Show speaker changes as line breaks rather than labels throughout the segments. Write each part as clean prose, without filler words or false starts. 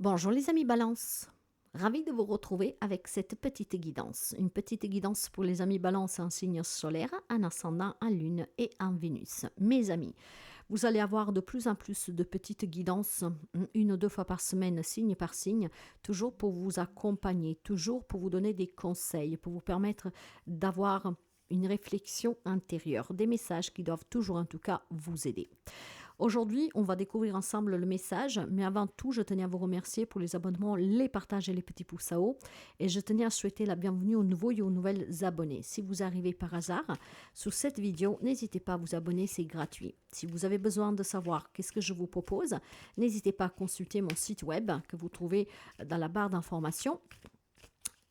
Bonjour les amis Balance, ravi de vous retrouver avec cette petite guidance. Une petite guidance pour les amis Balance en signe solaire, en ascendant, en lune et en Vénus. Mes amis, vous allez avoir de plus en plus de petites guidances, une ou deux fois par semaine, signe par signe, toujours pour vous accompagner, toujours pour vous donner des conseils, pour vous permettre d'avoir une réflexion intérieure, des messages qui doivent toujours en tout cas vous aider. Aujourd'hui, on va découvrir ensemble le message, mais avant tout, je tenais à vous remercier pour les abonnements, les partages et les petits pouces à haut. Et je tenais à souhaiter la bienvenue aux nouveaux et aux nouvelles abonnés. Si vous arrivez par hasard sous cette vidéo, n'hésitez pas à vous abonner, c'est gratuit. Si vous avez besoin de savoir qu'est-ce que je vous propose, n'hésitez pas à consulter mon site web que vous trouvez dans la barre d'informations.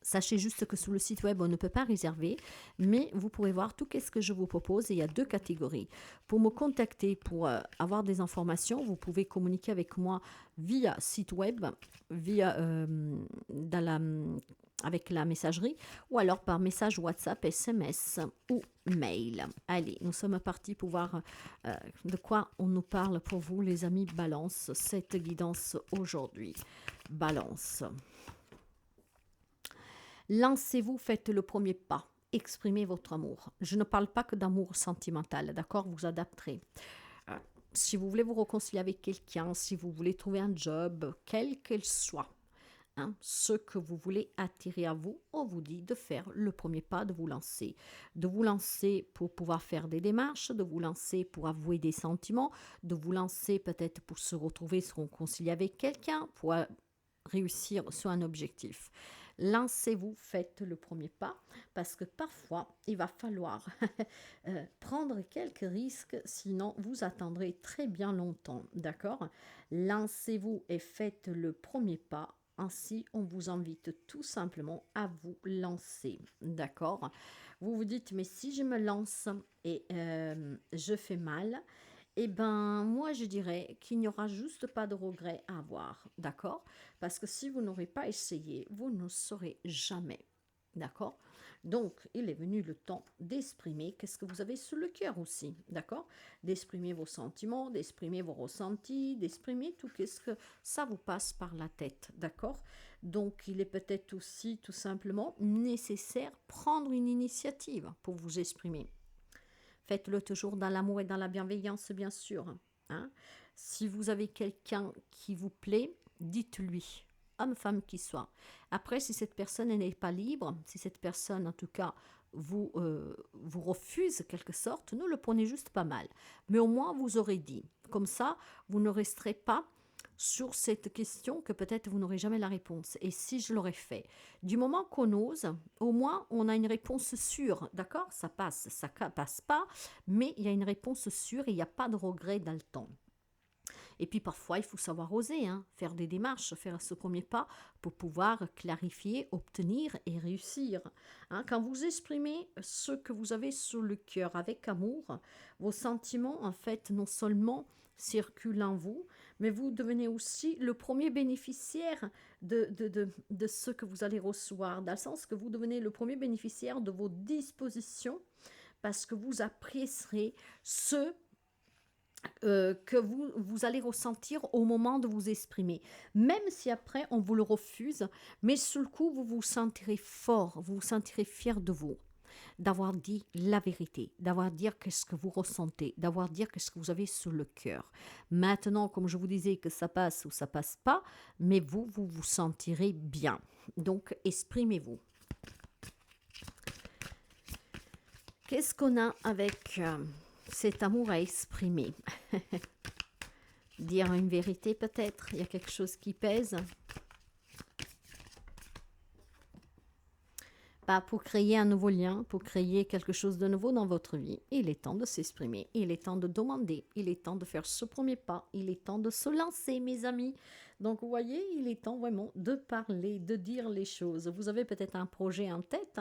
Sachez juste que sous le site web, on ne peut pas réserver, mais vous pourrez voir tout ce que je vous propose. Et il y a deux catégories. Pour me contacter, pour avoir des informations, vous pouvez communiquer avec moi via site web, via, avec la messagerie, ou alors par message WhatsApp, SMS ou mail. Allez, nous sommes partis pour voir de quoi on nous parle pour vous, les amis Balance, cette guidance aujourd'hui. Balance. Lancez-vous, faites le premier pas, exprimez votre amour. Je ne parle pas que d'amour sentimental, d'accord? Vous adapterez. Si vous voulez vous réconcilier avec quelqu'un, si vous voulez trouver un job, quel qu'il soit, ce que vous voulez attirer à vous, on vous dit de faire le premier pas, de vous lancer. De vous lancer pour pouvoir faire des démarches, de vous lancer pour avouer des sentiments, de vous lancer peut-être pour se retrouver, se réconcilier avec quelqu'un, pour réussir sur un objectif. Lancez-vous, faites le premier pas, parce que parfois, il va falloir prendre quelques risques, sinon vous attendrez très bien longtemps, d'accord? Lancez-vous et faites le premier pas, ainsi on vous invite tout simplement à vous lancer, d'accord? Vous vous dites, mais si je me lance et je fais mal, eh ben, moi, je dirais qu'il n'y aura juste pas de regret à avoir, d'accord? Parce que si vous n'aurez pas essayé, vous ne saurez jamais, d'accord? Donc, il est venu le temps d'exprimer qu'est-ce que vous avez sous le cœur aussi, d'accord? D'exprimer vos sentiments, d'exprimer vos ressentis, d'exprimer tout ce que ça vous passe par la tête, d'accord? Donc, il est peut-être aussi tout simplement nécessaire prendre une initiative pour vous exprimer. Faites-le toujours dans l'amour et dans la bienveillance, bien sûr. Si vous avez quelqu'un qui vous plaît, dites-lui, homme, femme qui soit. Après, si cette personne n'est pas libre, si cette personne, en tout cas, vous refuse quelque sorte, ne le prenez juste pas mal. Mais au moins, vous aurez dit. Comme ça, vous ne resterez pas sur cette question que peut-être vous n'aurez jamais la réponse. Et si je l'aurais fait, du moment qu'on ose, au moins on a une réponse sûre, d'accord? Ça passe, ça passe pas, mais il y a une réponse sûre et il n'y a pas de regret dans le temps. Et puis parfois, il faut savoir oser, faire des démarches, faire ce premier pas pour pouvoir clarifier, obtenir et réussir. Quand vous exprimez ce que vous avez sur le cœur avec amour, vos sentiments, en fait, non seulement circulent en vous, mais vous devenez aussi le premier bénéficiaire de ce que vous allez recevoir, dans le sens que vous devenez le premier bénéficiaire de vos dispositions, parce que vous apprécierez ce que vous allez ressentir au moment de vous exprimer. Même si après on vous le refuse, mais sur le coup vous vous sentirez fort, vous vous sentirez fier de vous, d'avoir dit la vérité, d'avoir dit qu'est-ce que vous ressentez, d'avoir dit qu'est-ce que vous avez sur le cœur. Maintenant, comme je vous disais, que ça passe ou ça passe pas, mais vous vous sentirez bien. Donc, exprimez-vous. Qu'est-ce qu'on a avec cet amour à exprimer? Dire une vérité peut-être, il y a quelque chose qui pèse. Pour créer un nouveau lien, pour créer quelque chose de nouveau dans votre vie, il est temps de s'exprimer, il est temps de demander, il est temps de faire ce premier pas, il est temps de se lancer, mes amis. Donc, vous voyez, il est temps vraiment de parler, de dire les choses. Vous avez peut-être un projet en tête,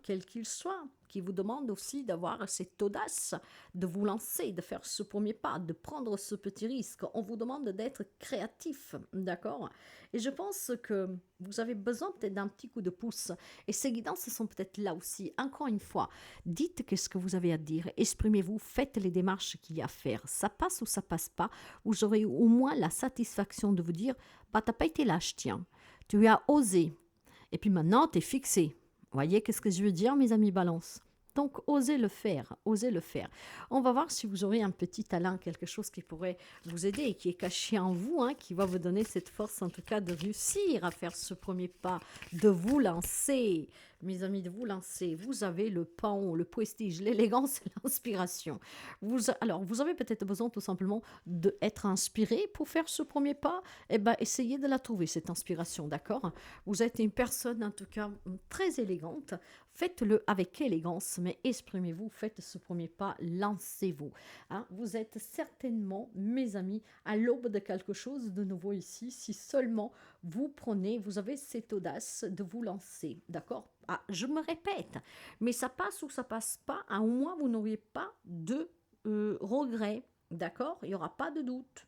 quel qu'il soit, qui vous demande aussi d'avoir cette audace, de vous lancer, de faire ce premier pas, de prendre ce petit risque. On vous demande d'être créatif, d'accord? Et je pense que vous avez besoin peut-être d'un petit coup de pouce. Et ces guidances sont peut-être là aussi. Encore une fois, dites qu'est-ce que vous avez à dire, exprimez-vous, faites les démarches qu'il y a à faire. Ça passe ou ça passe pas, vous aurez au moins la satisfaction de vous dire, bah t'as pas été lâche, tiens, tu as osé. Et puis maintenant, tu es fixé. Voyez qu'est-ce que je veux dire, mes amis balance. Donc, osez le faire, osez le faire. On va voir si vous aurez un petit talent, quelque chose qui pourrait vous aider et qui est caché en vous, hein, qui va vous donner cette force, en tout cas, de réussir à faire ce premier pas, de vous lancer. Mes amis, de vous lancer. Vous avez le pan, le prestige, l'élégance et l'inspiration. Alors, vous avez peut-être besoin tout simplement d'être inspiré pour faire ce premier pas. Eh bien, essayez de la trouver, cette inspiration, d'accord? Vous êtes une personne, en tout cas, très élégante. Faites-le avec élégance, mais exprimez-vous, faites ce premier pas, lancez-vous. Hein, vous êtes certainement, mes amis, à l'aube de quelque chose de nouveau ici, si seulement vous avez cette audace de vous lancer, d'accord? Ah, je me répète, mais ça passe ou ça passe pas, à au moins vous n'auriez pas de regret, d'accord? Il n'y aura pas de doute.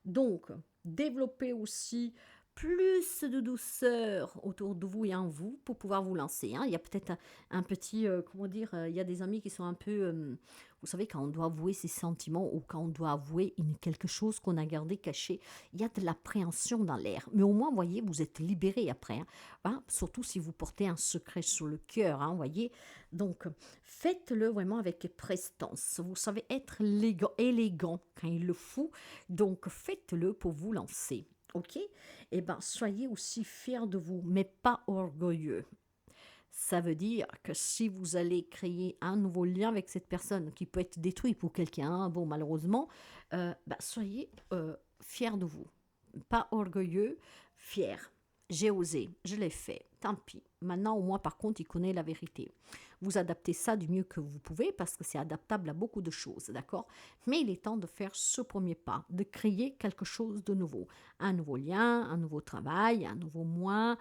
Donc, développez aussi plus de douceur autour de vous et en vous pour pouvoir vous lancer. Hein. Il y a peut-être un petit, comment dire, il y a des amis qui sont un peu, vous savez, quand on doit avouer ses sentiments ou quand on doit avouer quelque chose qu'on a gardé caché, il y a de l'appréhension dans l'air. Mais au moins, voyez, vous êtes libéré après. Hein, surtout si vous portez un secret sur le cœur, hein, voyez. Donc, faites-le vraiment avec prestance. Vous savez être élégant quand il le faut. Donc, faites-le pour vous lancer. Ok? Eh bien, soyez aussi fiers de vous, mais pas orgueilleux. Ça veut dire que si vous allez créer un nouveau lien avec cette personne qui peut être détruit pour quelqu'un, hein, bon, malheureusement, soyez fiers de vous. Pas orgueilleux, fiers. J'ai osé, je l'ai fait, tant pis. Maintenant, au moins, par contre, il connaît la vérité. Vous adaptez ça du mieux que vous pouvez parce que c'est adaptable à beaucoup de choses, d'accord? Mais il est temps de faire ce premier pas, de créer quelque chose de nouveau. Un nouveau lien, un nouveau travail, un nouveau moi,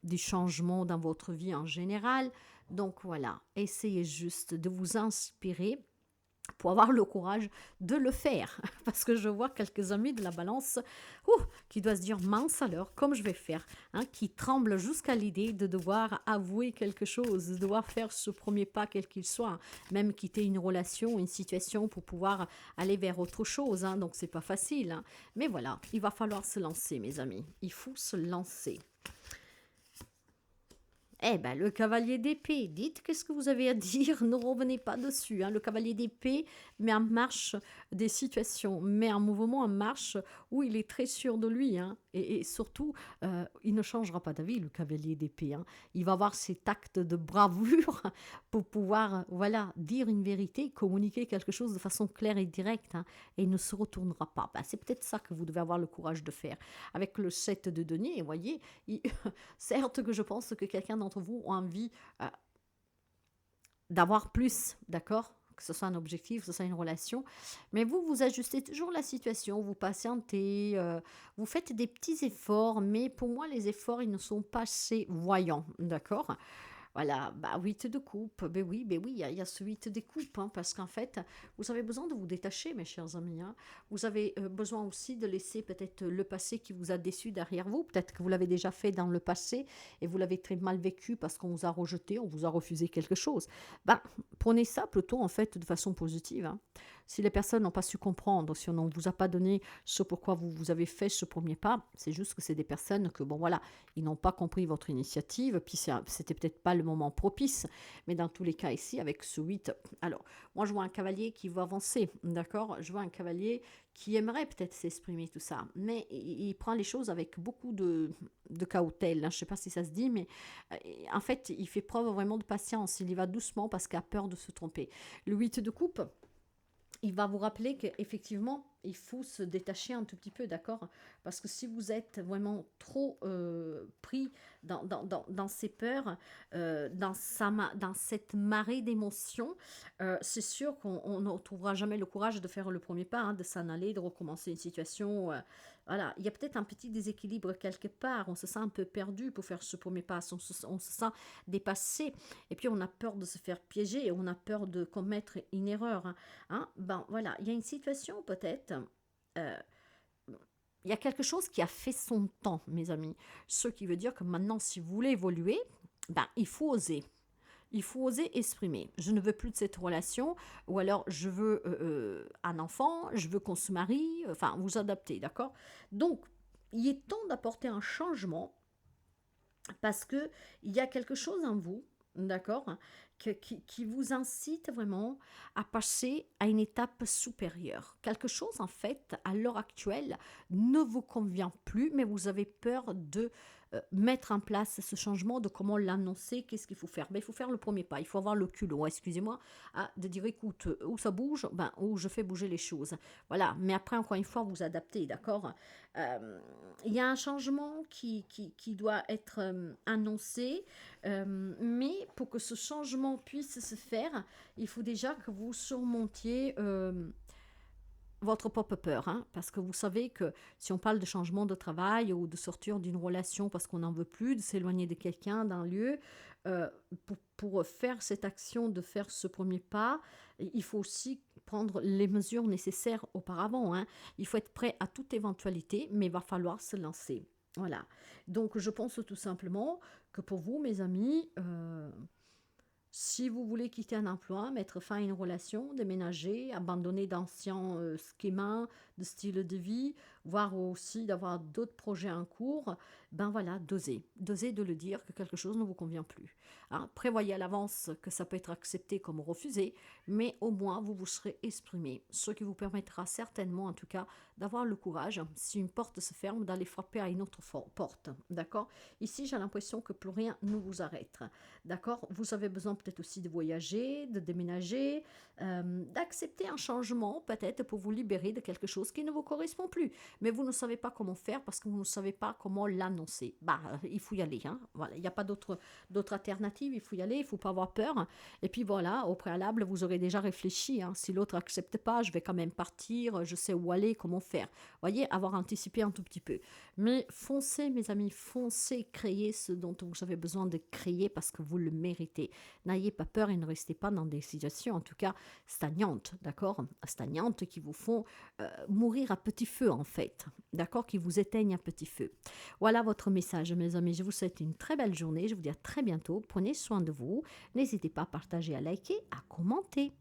des changements dans votre vie en général. Donc voilà, essayez juste de vous inspirer pour avoir le courage de le faire. Parce que je vois quelques amis de la balance qui doivent se dire, mince alors, comme je vais faire, hein, qui tremblent jusqu'à l'idée de devoir avouer quelque chose, de devoir faire ce premier pas, quel qu'il soit, hein, même quitter une relation, une situation pour pouvoir aller vers autre chose. Hein, donc, c'est pas facile. Hein. Mais voilà, il va falloir se lancer, mes amis. Il faut se lancer. Eh bien, le cavalier d'épée, dites qu'est-ce que vous avez à dire, ne revenez pas dessus. Hein. Le cavalier d'épée met en marche des situations, met en mouvement, en marche où il est très sûr de lui. Hein. Et surtout, il ne changera pas d'avis, le cavalier d'épée. Hein. Il va avoir cet acte de bravoure pour pouvoir voilà, dire une vérité, communiquer quelque chose de façon claire et directe. Hein, et il ne se retournera pas. Ben, c'est peut-être ça que vous devez avoir le courage de faire. Avec le 7 de denier, vous voyez, certes que je pense que quelqu'un d'entre vous a envie d'avoir plus, d'accord? Que ce soit un objectif, que ce soit une relation. Mais vous, vous ajustez toujours la situation, vous patientez, vous faites des petits efforts, mais pour moi, les efforts, ils ne sont pas assez voyants, d'accord? Voilà, bah 8 de coupe, ben oui, il y a ce 8 des coupes, hein, parce qu'en fait, vous avez besoin de vous détacher, mes chers amis. Hein. Vous avez besoin aussi de laisser peut-être le passé qui vous a déçu derrière vous. Peut-être que vous l'avez déjà fait dans le passé et vous l'avez très mal vécu parce qu'on vous a rejeté, on vous a refusé quelque chose. Ben, prenez ça plutôt en fait de façon positive. Hein. Si les personnes n'ont pas su comprendre, si on ne vous a pas donné ce pourquoi vous avez fait ce premier pas, c'est juste que c'est des personnes que, bon voilà, ils n'ont pas compris votre initiative, puis c'était peut-être pas le moment propice, mais dans tous les cas ici, avec ce 8, alors, moi je vois un cavalier qui veut avancer, d'accord? Je vois un cavalier qui aimerait peut-être s'exprimer, tout ça, mais il prend les choses avec beaucoup de cautèle, hein. Je ne sais pas si ça se dit, mais en fait, il fait preuve vraiment de patience, il y va doucement parce qu'il a peur de se tromper. Le 8 de coupe, il va vous rappeler qu'effectivement, il faut se détacher un tout petit peu, d'accord? Parce que si vous êtes vraiment trop pris dans ces peurs, dans cette marée d'émotions, c'est sûr qu'on ne retrouvera jamais le courage de faire le premier pas, hein, de s'en aller, de recommencer une situation. Voilà, il y a peut-être un petit déséquilibre quelque part, on se sent un peu perdu pour faire ce premier pas, on se sent dépassé, et puis on a peur de se faire piéger, on a peur de commettre une erreur. Hein. Ben voilà, il y a une situation peut-être, euh, il y a quelque chose qui a fait son temps, mes amis. Ce qui veut dire que maintenant, si vous voulez évoluer, ben, il faut oser. Il faut oser exprimer. Je ne veux plus de cette relation, ou alors je veux un enfant, je veux qu'on se marie, enfin, vous adaptez, d'accord? Donc, il est temps d'apporter un changement parce que il y a quelque chose en vous, d'accord, qui vous incite vraiment à passer à une étape supérieure. Quelque chose, en fait, à l'heure actuelle, ne vous convient plus, mais vous avez peur de mettre en place ce changement, de comment l'annoncer, qu'est-ce qu'il faut faire. Ben, il faut faire le premier pas, il faut avoir le culot, excusez-moi, de dire, écoute, où ça bouge, ben, où je fais bouger les choses. Voilà, mais après, encore une fois, vous adaptez, d'accord. Il y a un changement qui doit être annoncé, mais pour que ce changement puisse se faire, il faut déjà que vous surmontiez votre propre peur, hein, parce que vous savez que si on parle de changement de travail ou de sortir d'une relation parce qu'on n'en veut plus, de s'éloigner de quelqu'un, d'un lieu, euh, pour faire cette action, de faire ce premier pas, il faut aussi prendre les mesures nécessaires auparavant. Hein. Il faut être prêt à toute éventualité, mais il va falloir se lancer. Voilà. Donc je pense tout simplement que pour vous, mes amis, si vous voulez quitter un emploi, mettre fin à une relation, déménager, abandonner d'anciens schémas de style de vie, voire aussi d'avoir d'autres projets en cours, ben voilà, dosez. Dosez de le dire que quelque chose ne vous convient plus. Hein, prévoyez à l'avance que ça peut être accepté comme refusé, mais au moins vous vous serez exprimé, ce qui vous permettra certainement, en tout cas, d'avoir le courage, si une porte se ferme, d'aller frapper à une autre porte. D'accord? Ici, j'ai l'impression que plus rien ne vous arrête. D'accord? Vous avez besoin peut-être aussi de voyager, de déménager, d'accepter un changement peut-être pour vous libérer de quelque chose qui ne vous correspond plus. Mais vous ne savez pas comment faire parce que vous ne savez pas comment l'annoncer. Bah, il faut y aller. Hein? Voilà, il n'y a pas d'autre alternative. Il faut y aller. Il ne faut pas avoir peur. Et puis voilà, au préalable, vous aurez déjà réfléchi. Hein? Si l'autre n'accepte pas, je vais quand même partir. Je sais où aller, comment faire. Voyez, avoir anticipé un tout petit peu. Mais foncez, mes amis, foncez, créez ce dont vous avez besoin de créer parce que vous le méritez. N'ayez pas peur et ne restez pas dans des situations, en tout cas, stagnantes, d'accord? Stagnantes qui vous font mourir à petit feu, en fait, d'accord? Qui vous éteignent à petit feu. Voilà votre message, mes amis. Je vous souhaite une très belle journée. Je vous dis à très bientôt. Prenez soin de vous. N'hésitez pas à partager, à liker, à commenter.